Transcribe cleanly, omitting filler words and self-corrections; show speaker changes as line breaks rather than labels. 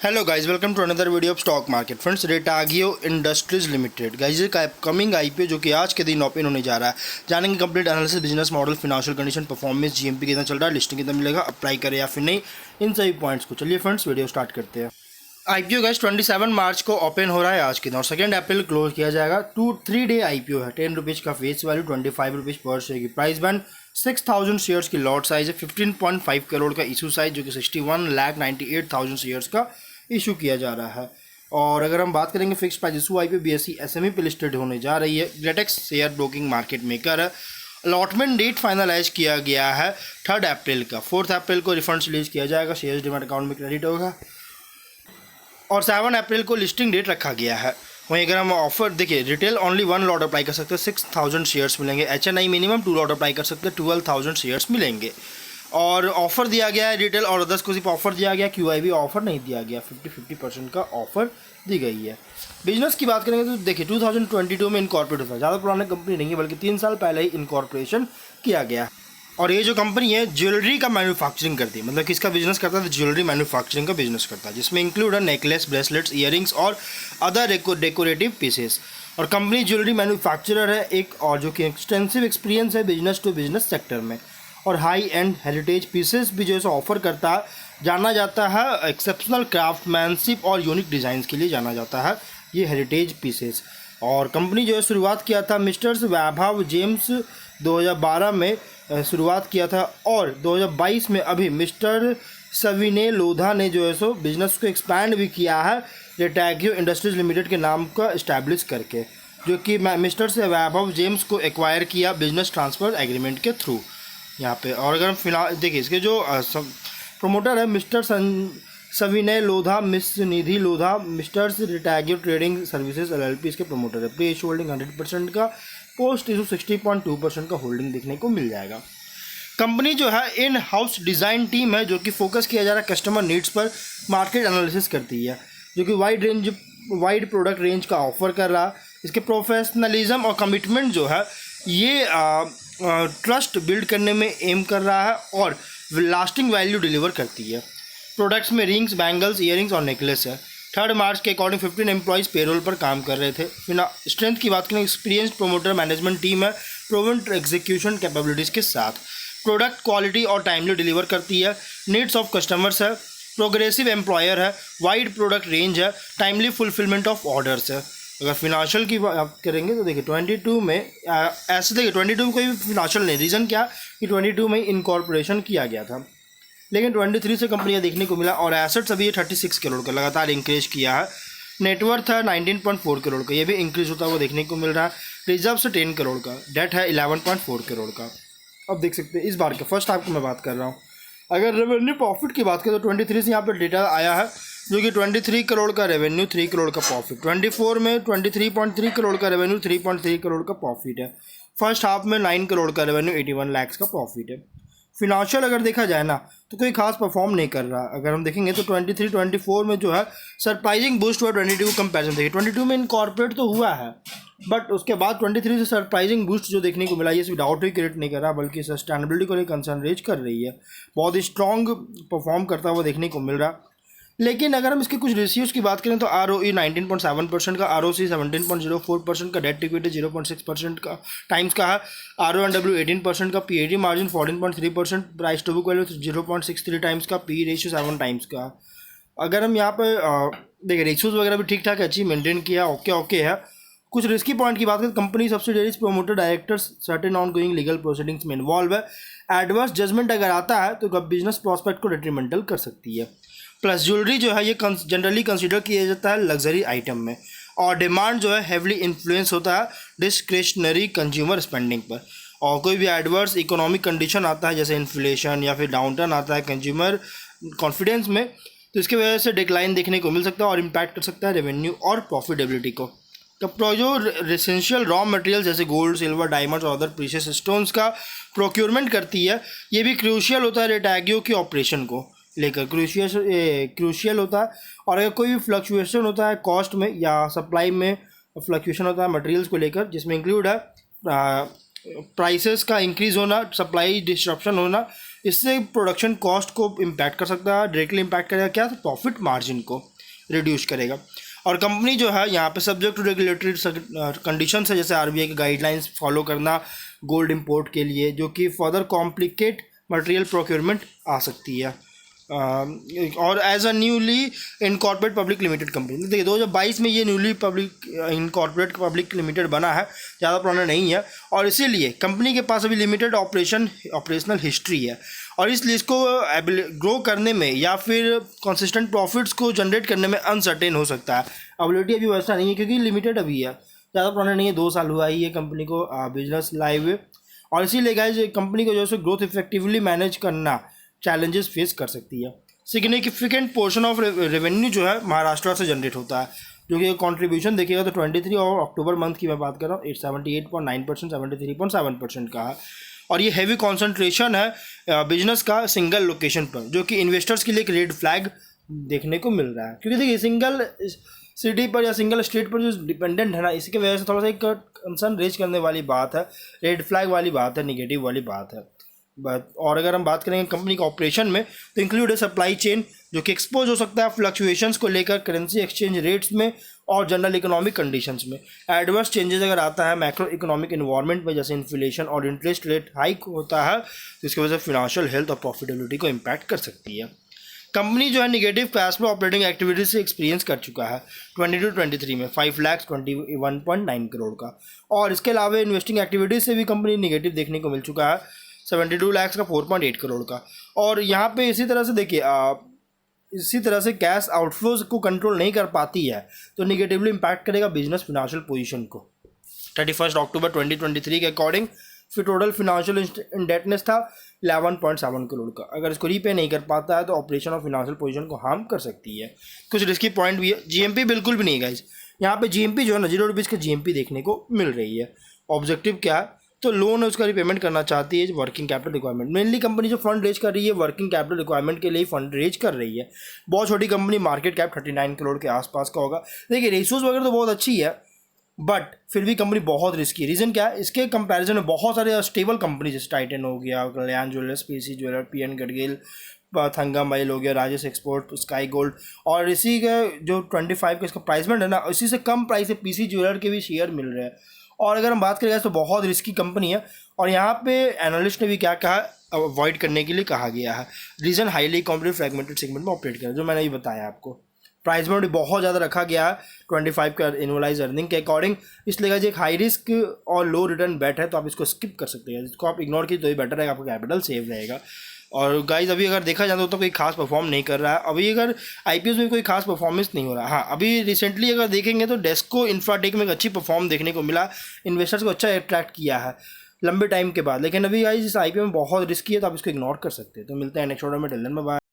Hello guys, welcome to another video of stock market. Friends, Retaggio industries limited guys का upcoming IPO जो कि आज के दिन ओपन होने जा रहा है। जानेंगे complete analysis, business model, financial condition, performance, GMP कितना चल रहा है, लिस्टिंग कितना मिलेगा, अप्लाई करें या फिर नहीं, इन सभी पॉइंट्स को। चलिए फ्रेंड्स, वीडियो स्टार्ट करते हैं। आईपीओ गाइस 27 मार्च को ओपन हो रहा है आज के दिन और 2 अप्रैल क्लोज किया जाएगा। 3 डे आईपीओ है। 10 रुपीज़ का फेस वैल्यू, 25 रुपीज़ पर शेयर की प्राइस बैंड, 6000 शेयर्स की लॉट साइज है, 15.5 करोड़ का इशू साइज जो कि 61,98,000 शेयर्स का इशू किया जा रहा है। और अगर हम बात करेंगे fix price issue IPO BSE SME पे लिस्टेड होने जा रही है। ग्रेटेक्स शेयर ब्रोकिंग मार्केट मेकर है। अलॉटमेंट डेट फाइनलाइज किया गया है 3 अप्रैल का। 4 अप्रैल को रिफंड रिलीज किया जाएगा, शेयर्स डीमैट अकाउंट में क्रेडिट होगा और 7 अप्रैल को लिस्टिंग डेट रखा गया है। वहीं अगर हम ऑफर देखिए, रिटेल ओनली 1 लॉट अप्लाई कर सकते हैं, 6000 शेयर्स मिलेंगे। एचएनआई मिनिमम 2 लॉट अप्लाई कर सकते हैं, 12,000 शेयर्स मिलेंगे। और ऑफर दिया गया है रिटेल और अदर्स को सिर्फ ऑफर दिया गया, क्यूआईबी ऑफर नहीं दिया गया। 50% का ऑफर दी गई है। बिजनेस की बात करेंगे तो देखिए 2022 में इनकॉर्पोरेट होता है। ज़्यादा पुरानी कंपनी नहीं है, बल्कि 3 साल पहले ही इनकॉर्पोरेशन किया गया। और ये जो कंपनी है ज्वेलरी का मैन्युफैक्चरिंग करती है, मतलब किसका बिजनेस करता है, तो ज्वेलरी मैन्युफैक्चरिंग का बिजनेस करता है, जिसमें इंक्लूड है नेकलेस, ब्रेसलेट्स, ईयरिंग्स और अदर डेकोरेटिव पीसेस। और कंपनी ज्वेलरी मैन्युफैक्चरर है एक, और जो कि एक्सटेंसिव एक्सपीरियंस है बिजनेस टू बिजनेस सेक्टर में। और हाई एंड हेरिटेज पीसेस भी जो है ऑफर करता है। जाना जाता है एक्सेप्शनल क्राफ्टमैनशिप और यूनिक डिज़ाइंस के लिए जाना जाता है ये हेरिटेज पीसेस। और कंपनी जो है शुरुआत किया था मिस्टर्स वैभव जेम्स 2012 में शुरुआत किया था, और 2022 में अभी मिस्टर सविने लोधा ने जो है सो बिजनेस को एक्सपैंड भी किया है रेटागियो इंडस्ट्रीज लिमिटेड के नाम का इस्टेब्लिश करके, जो कि मिस्टर से वैभव जेम्स को एक्वायर किया बिजनेस ट्रांसफ़र एग्रीमेंट के थ्रू यहाँ पे। और अगर हम फिलहाल देखिए, इसके जो प्रोमोटर है mister Savinay Lodha, miss Nidhi Lodha, misters Retaggio trading services LLP इसके प्रोमोटर है। प्री इशू होल्डिंग 100% का, पोस्ट इशू 60.2% का होल्डिंग देखने को मिल जाएगा। कंपनी जो है इन हाउस डिज़ाइन टीम है, जो कि फोकस किया जा रहा है कस्टमर नीड्स पर, मार्केट एनालिसिस करती है, जो कि वाइड प्रोडक्ट रेंज का ऑफर कर रहा है। इसके प्रोफेशनलिज्म और कमिटमेंट जो है ये ट्रस्ट बिल्ड करने में एम कर रहा है और लास्टिंग वैल्यू डिलीवर करती है। प्रोडक्ट्स में रिंग्स, बैंगल्स, ईयरिंग्स और नेकलेस है। 3 मार्च के अकॉर्डिंग 15 एम्प्लॉयज़ पेरोल पर काम कर रहे थे। स्ट्रेंथ की बात करें, एक्सपीरियंस्ड प्रोमोटर मैनेजमेंट टीम है, प्रोवन एग्जीक्यूशन कैपेबिलिटीज़ के साथ। प्रोडक्ट क्वालिटी और टाइमली डिलीवर करती है। नीड्स ऑफ कस्टमर्स है, प्रोग्रेसिव एम्प्लॉयर है, वाइड प्रोडक्ट रेंज है, टाइमली फुलफिलमेंट ऑफ ऑर्डर्स है। अगर फिनांशियल की बात करेंगे तो देखिए 22 में ऐसे देखिए 22 में कोई भी फिनांशियल नहीं। रीज़न क्या कि 22 में इनकॉर्पोरेशन किया गया था, लेकिन 23 से कंपनियां देखने को मिला। और एसेट्स अभी ये 36 करोड़ का लगातार इंक्रीज किया है। नेटवर्थ है 19.4 करोड़ का, ये भी इंक्रीज होता हुआ देखने को मिल रहा है। रिजर्व से 10 करोड़ का, डेट है 11.4 करोड़ का। अब देख सकते हैं इस बार के फर्स्ट हाफ की मैं बात कर रहा हूँ। अगर रेवेन्यू प्रॉफिट की बात करें तो 23 से यहाँ पर डेटा आया है, जो कि 23 करोड़ का रेवेन्यू, 3 करोड़ का प्रॉफिट। 24 में 23.3 करोड़ का रेवेन्यू, 3.3 करोड़ का प्रॉफिट है। फर्स्ट हाफ में 9 करोड़ का रेवेन्यू, 81 लाख का प्रॉफिट है। फिनांशियल अगर देखा जाए ना तो कोई खास परफॉर्म नहीं कर रहा। अगर हम देखेंगे तो 23-24 में जो है सरप्राइजिंग बूस्ट हुआ 22 कंपेरिजन। देखिए 22 में इनकॉर्पोरेट तो हुआ है, बट उसके बाद 23 से सरप्राइजिंग बूस्ट जो देखने को मिला, ये सिर्फ डाउट ही क्रिएट नहीं कर रहा, बल्कि सस्टेनेबिलिटी को लेकर कंसर्न रेज कर रही है। बहुत ही स्ट्रॉन्ग परफॉर्म करता हुआ देखने को मिल रहा। लेकिन अगर हम इसके कुछ रेशियोज़ की बात करें तो ROE 19.7% का, ROC 17.04% का, डेट इक्विटी 0.6% का टाइम्स का है, RONW 18% का, PAT margin 14.3%, price to book value 0.63 times का, P रेशियो 7 टाइम्स का। अगर हम यहाँ पर देखिए रेशियोज़ वगैरह भी ठीक ठाक अच्छी मेंटेन किया, ओके है। कुछ रिस्की पॉइंट की बात करें, company subsidies, promoter, directors certain on going legal proceedings में इन्वॉल्व है। एडवर्स जजमेंट अगर आता है तो बिजनेस प्रॉस्पेक्ट को डिट्रीमेंटल कर सकती है। प्लस ज्वेलरी जो है ये जनरली कंसीडर किया जाता है लग्जरी आइटम में, और डिमांड जो है हेवली इन्फ्लुएंस होता है डिस्क्रिशनरी कंज्यूमर स्पेंडिंग पर। और कोई भी एडवर्स इकोनॉमिक कंडीशन आता है, जैसे इन्फ्लेशन या फिर डाउनटर्न आता है कंज्यूमर कॉन्फिडेंस में, तो इसकी वजह से डिक्लाइन देखने को मिल सकता है और इम्पैक्ट कर सकता है रेवेन्यू और प्रॉफिटेबिलिटी को। तो जो एसेंशियल रॉ मटेरियल जैसे गोल्ड, सिल्वर, डायमंड्स और अदर प्रीशियस स्टोन्स का प्रोक्योरमेंट करती है, ये भी क्रूशियल होता है रेटागियो की ऑपरेशन को लेकर, क्रूशियल होता है। और अगर कोई भी फ्लक्चुएशन होता है कॉस्ट में या सप्लाई में फ्लक्चुएशन होता है मटेरियल्स को लेकर, जिसमें इंक्लूड है प्राइसेस का इंक्रीज होना, सप्लाई डिस्ट्रप्शन होना, इससे प्रोडक्शन कॉस्ट को इम्पैक्ट कर सकता है, डायरेक्टली इम्पैक्ट करेगा क्या, प्रॉफिट मार्जिन को। रिड्यूस करेगा। और कंपनी जो है यहाँ पे सब्जेक्ट टू रेगुलेटरी कंडीशन है, जैसे आरबीआई की गाइडलाइंस फॉलो करना गोल्ड इंपोर्ट के लिए, जो कि फर्दर कॉम्प्लिकेट मटेरियल प्रोक्योरमेंट आ सकती है। और as a newly incorporate public limited company, देखिए 2022 में ये न्यूली इनकॉर्पोरेट पब्लिक लिमिटेड बना है, ज़्यादा पुराना नहीं है, और इसीलिए कंपनी के पास अभी लिमिटेड ऑपरेशनल हिस्ट्री है, और इसलिए इसको ग्रो करने में या फिर कंसिस्टेंट प्रॉफिट्स को जनरेट करने में अनसर्टेन हो सकता है। एबिलिटी अभी वैसा नहीं है क्योंकि लिमिटेड अभी है, ज़्यादा पुराना नहीं है, 2 साल हुआ ही है कंपनी को बिजनेस लाइव है, और इसीलिए गाइस कंपनी को जो है ग्रोथ इफेक्टिवली मैनेज करना चैलेंजेस फेस कर सकती है। सिग्निफिकेंट पोर्शन ऑफ रेवेन्यू जो है महाराष्ट्र से जनरेट होता है, जो कि कंट्रीब्यूशन देखिएगा तो 23 और अक्टूबर मंथ की मैं बात कर रहा हूँ 78.9%, 73.7% का है, और ये हैवी कॉन्सेंट्रेशन है बिजनेस का सिंगल लोकेशन पर, जो कि इन्वेस्टर्स के लिए एक रेड फ्लैग देखने को मिल रहा है, क्योंकि देखिए सिंगल सिटी पर या सिंगल स्टेट पर जो डिपेंडेंट है ना, इसकी वजह से थोड़ा सा एक कंसर्न रेज करने वाली बात है, रेड फ्लैग वाली बात है, निगेटिव वाली बात है। और अगर हम बात करेंगे कंपनी के ऑपरेशन में, तो इंक्लूड है सप्लाई चेन, जो कि एक्सपोज हो सकता है फ्लक्चुएशंस को लेकर करेंसी एक्सचेंज रेट्स में और जनरल इकोनॉमिक कंडीशंस में। एडवर्स चेंजेस अगर आता है मैक्रो इकोनॉमिक इन्वायरमेंट में, जैसे इन्फ्लेशन और इंटरेस्ट रेट हाइक होता है, तो इसकी वजह से फिनेंशियल हेल्थ और प्रॉफिटेबिलिटी को इम्पैक्ट कर सकती है। कंपनी जो है negative cash flow operating activities से एक्सपीरियंस कर चुका है 22-23 में 5,21.9 करोड़ का, और इसके अलावा इन्वेस्टिंग एक्टिविटीज से भी कंपनी निगेटिव देखने को मिल चुका है 72 लाख का 4.8 करोड़ का। और यहाँ पे इसी तरह से देखिए इसी तरह से कैश आउटफ्लोज को कंट्रोल नहीं कर पाती है, तो निगेटिवली इम्पैक्ट करेगा बिजनेस फिनेंशियल पोजीशन को। 31 अक्टूबर 2023 के अकॉर्डिंग फिर टोटल फिनेंशियल इंडेटनेस था 11.7 करोड़ का। अगर इसको रीपे नहीं कर पाता है तो ऑपरेशन और फिनेंशियल पोजीशन को हार्म कर सकती है। कुछ रिस्की पॉइंट भी है, जीएमपी बिल्कुल भी नहीं गाइस, यहाँ पे जीएमपी जो है ना 0 रुपीज़ का जीएमपी देखने को मिल रही है। ऑब्जेक्टिव क्या है, तो लोन है उसका रिपेमेंट करना चाहती है, working capital requirement. Mainly company जो फंड रेज कर रही है वर्किंग कैपिटल रिक्वायरमेंट के लिए फंड रेज कर रही है। बहुत छोटी कंपनी, मार्केट कैप 39 करोड़ के आसपास का होगा। देखिए रेशियोज वगैरह तो बहुत अच्छी है, बट फिर भी कंपनी बहुत रिस्की है। रीज़न क्या है, इसके कंपैरिजन में बहुत सारे स्टेबल कंपनी जैसे टाइटन हो गया, Kalyan jewellers, PC jeweller, PN Gadgil, Thangamayil हो गया, राजेश एक्सपोर्ट, स्काई गोल्ड, और इसी का जो 25 का इसका प्राइसमेंट है ना, इसी से कम प्राइस से पीसी ज्वेलर के भी शेयर मिल रहे हैं। और अगर हम बात करें तो बहुत रिस्की कंपनी है, और यहाँ पे एनालिस्ट ने भी क्या कहा, अवॉइड करने के लिए कहा गया है। Reason highly competitive fragmented segment में ऑपरेट करें, जो मैंने ये बताया आपको। प्राइस में भी बहुत ज़्यादा रखा गया है 25 का एनुअलाइज अर्निंग के अकॉर्डिंग, इसलिए जो एक हाई रिस्क और लो रिटर्न बेट है, तो आप इसको स्किप कर सकते हैं। इसको आप इग्नोर कीजिए तो ही बेटर रहेगा, आपका कैपिटल सेव रहेगा। और गाइज अभी अगर देखा जाए तो कोई खास परफॉर्म नहीं कर रहा है अभी, अगर आईपीओ में कोई खास परफॉर्मेंस नहीं हो रहा है। हाँ, अभी रिसेंटली अगर देखेंगे तो डेस्को इंफ्राटेक में एक अच्छी परफॉर्म देखने को मिला, इन्वेस्टर्स को अच्छा अट्रैक्ट किया है लंबे टाइम के बाद। लेकिन अभी गाइज इस आईपीओ में बहुत रिस्की है, तो आप इसको इग्नोर कर सकते हैं। तो मिलते हैं नेक्स्ट ऑर्डर में, टिल देन बाय बाय।